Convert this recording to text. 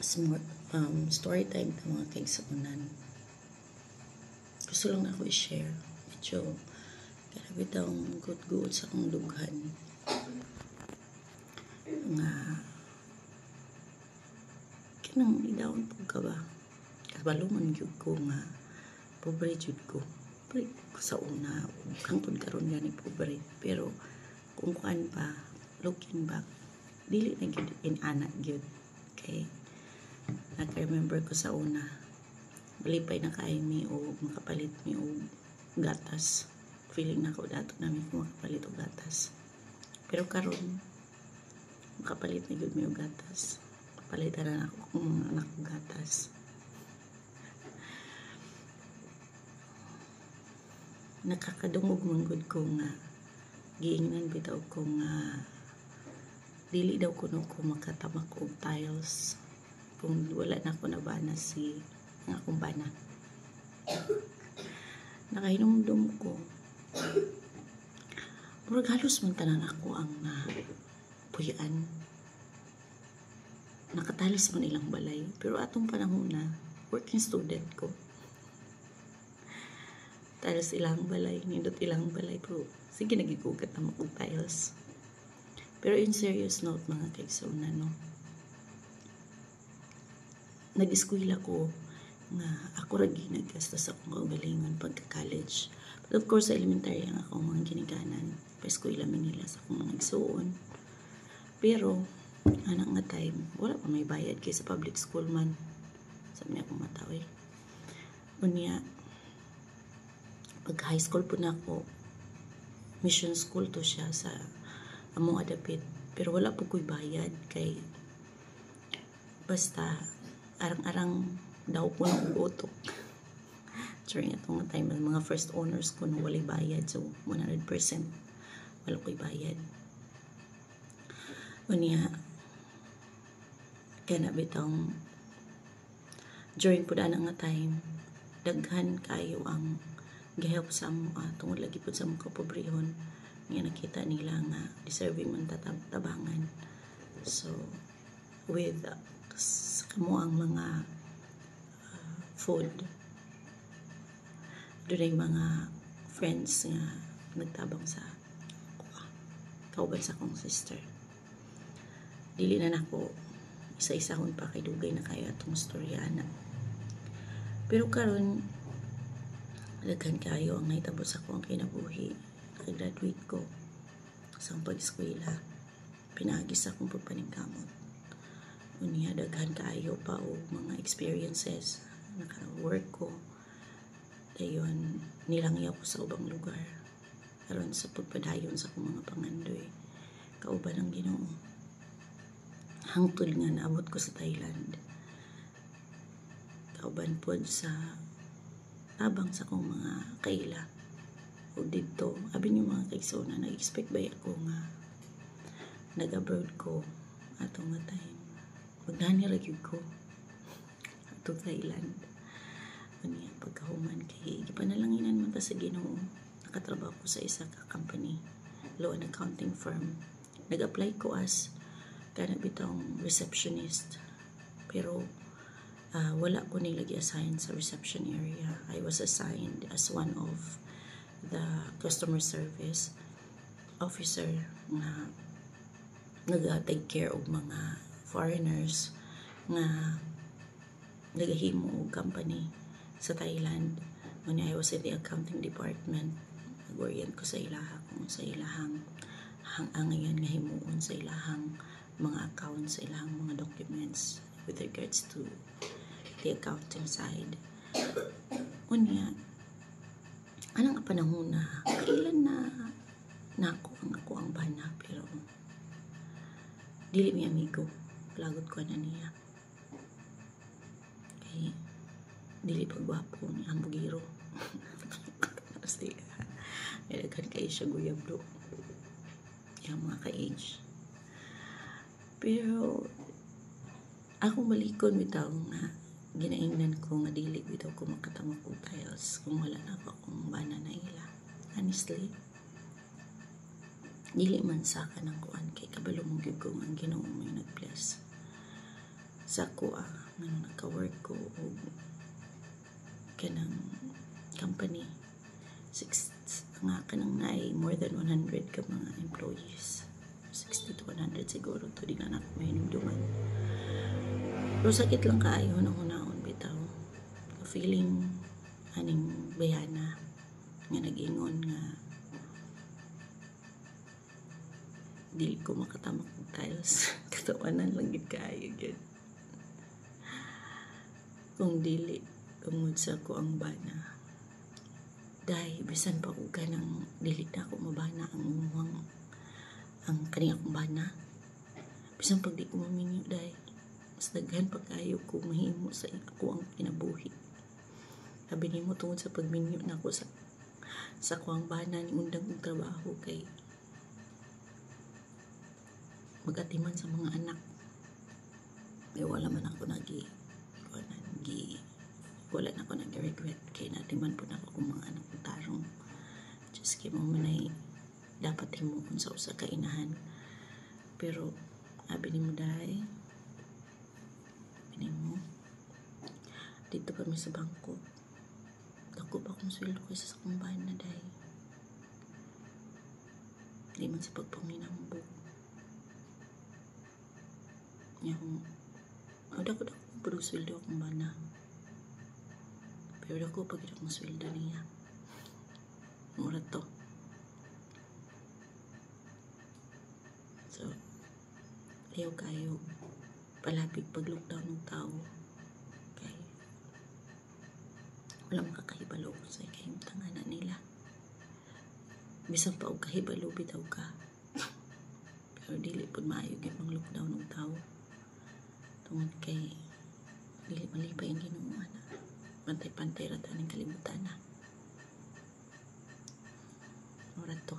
Story time ng mga kaigsuunan. Gusto lang na ako i-share. Medyo karabit ang good sa akong dughan. Nga kinang idawon po ka ba? Kabaluman jud ko nga pobre jud ko. Pobre ko sa una. Hangtod karon gani pobre. Pero kung kuan pa, looking back, dili na gyud inanak gyud. Okay? Nag-remember ko sa una, malipay na kaay mi o makapalit mi o gatas. Feeling na ko dato namin kung makapalit o gatas. Pero karon makapalit na gyud mi o gatas. Palitan na ako kung mga anak ko gatas. Nakakadungog manggod ko nga giingnan bitaw ko nga dili daw kuno ko makatamak og tiles kung wala na ako nabana si nga akong bana. Nakahinumdum ko murag halos man tanan ako ang puyan. Nakatalis man ilang balay, pero atong panahon na working student ko, talis ilang balay, nindot ilang balay, pero sige nagigugat na mag tiles. Pero in serious note mga kaigsuunan, no, nag-eskwela ko nga ako ra ginagasta sa akong kaugalingon pagka-college. But of course, sa elementary ang akong mga ginikanan. Pa-eskwela Manila sa akong mga igsuon. Pero, anak nga time, wala pa may bayad kay sa public school man. Sabi niya akong matawi. Unya, pag high school po na ako, mission school to siya sa among adapit. Pero wala po ko'y bayad kay basta arang-arang daw po ng utok. During itong time, mga first owners ko nung walay bayad. So, 100% wala ko'y bayad. Unya, kaya nabitang during po na nga time, daghan kayo ang gihelp sa mo tungod lagi po sa mga kapobrehon nga nakita nila nga deserving man tabangan. So, with kamo ang mga food, doon ay mga friends nga nagtabang sa kauban sa akong sister. Dili na nako isa-isahon pa kay dugay na kayo atong storyana. Pero karon daghan kayo ang nahitabo sa akong kinabuhi. Nag-graduate ko sa pag-eskwela. Pinagis akong pagpaningkamot. Unya daghan kayo pa o mga experiences. Naka-work ko. Dayon nilangyaw ko sa ubang lugar. Karon sa pagpadayon sa akong mga pangandoy. Kauban ang Ginoo. Hangtod nga naabot ko sa Thailand. Kauban po sa tabang sa akong mga kaila. O dito, abi niyo mga kaigsuunan, nag-expect ba ako nga nag-abroad ko atong nga time. Magnaniragid ko atong Thailand. Unya, pagkahuman kay gipanalanginan man ta sa Ginoo. Nakatrabaho ko sa isa ka company, law and accounting firm. Nag-apply ko as kana bitong receptionist. Pero wala ko nilagi assign sa reception area. I was assigned as one of the customer service officer na nag-take care of mga foreigners nga nagahimo og company sa Thailand. When I was in the accounting department, nag-orient ko sa ilaha kung sa ilahang hangangayon nga himuon sa ilahang mga accounts, sa ilahang mga documents with regards to the accounting side. Unya, anong panahon na kailan na ako ang bana, pero dili mi amigo, lagot ko na niya kay dili pagwapo ni ambugiro. Kasi daghan kayo siya guyablo yung mga ka-age. Pero ako malikon bitaw nga ginaingnan ko nga dili bitaw ko makatamok og tiles kung wala na ako akong bana na ila. Honestly, dili man sa ka ng kuan kay kabalo mong gyud ko ang Ginoo may nag-bless sa ko nga nagka-work ko og kanang company nga kanang naay more than 100 ka mga employees, 60 to 100 siguro to, di na ako mahinumduman. Pero sakit lang kaayo nang hunaon bitaw, feeling aning bayana nga nag-ingon nga dili ko makatamak ng tiles. Katawanan lang gid kaayo gyud. Kung dili tungod sa ko ang bana, dahil bisan pa og kanang dili na ako mabana ang kani akong bana, bisan pag di ko maminyo dahil mas daghan pa kayo ko mahimo sa ako ang kinabuhi. Sabi nimo tungod sa pagminyo na ako sa kuang bana ni undang kong trabaho kay magatiman sa mga anak. Wala man ako wala na ako nag-regret kay natiman po na ako kung mga anak ng tarong. Just kay mo manay dapat himuon sa usa ka inahan. Pero abi nimo dahi, mo dito pa mi sa bangko, dako pa akong sweldo kaysa sa akong bana dahi. Di man sa pagpaminambog yung dako puro sweldo akong bana, pero dako pag akong sweldo niya mura to. So liyaw kayo palapig pag lockdown ng tao kay wala makakahibalo sa kahimtangan nila. Bisan pa og kahibalo bitaw ka, pero dili pud maayo gyud ang lockdown ng tao tungod kay dili malipay ang Ginoo ana. Pantay-pantay ra taning kalibutan na. Ora to.